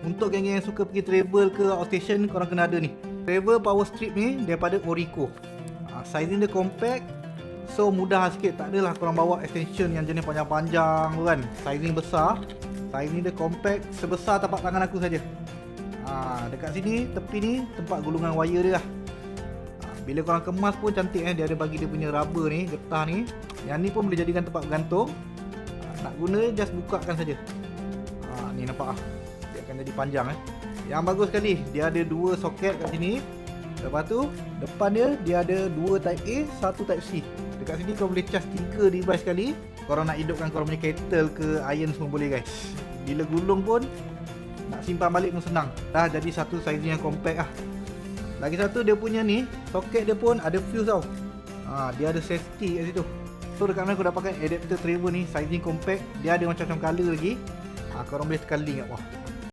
Untuk geng-geng yang suka pergi travel ke outstation, korang kena ada ni travel power strip ni daripada Orico. Sizing dia compact, so mudah sikit. Tak adalah korang bawa extension yang jenis panjang-panjang tu kan. Sizing besar, sizing dia compact, sebesar tapak tangan aku saja. Dekat sini tepi ni tempat gulungan wire dia lah. Bila korang kemas pun cantik dia ada bagi dia punya rubber ni, getah ni. Yang ni pun boleh jadikan tempat gantung. Nak guna just bukakan saja. Ni nampak dia akan jadi panjang Yang bagus sekali, dia ada dua soket kat sini. Lepas tu depan dia ada dua type A, satu type C. Dekat sini kau boleh charge 3 device sekali. Korang nak hidupkan korang punya kettle ke iron semua boleh guys. Bila gulung pun nak simpan balik pun senang. Dah jadi satu sizing yang compact lah. Lagi satu dia punya ni, soket dia pun ada fuse tau. Dia ada safety kat situ. So dekat mana aku dah pakai adapter travel ni, sizing compact. Dia ada macam-macam color lagi. Korang boleh tekan link kat bawah.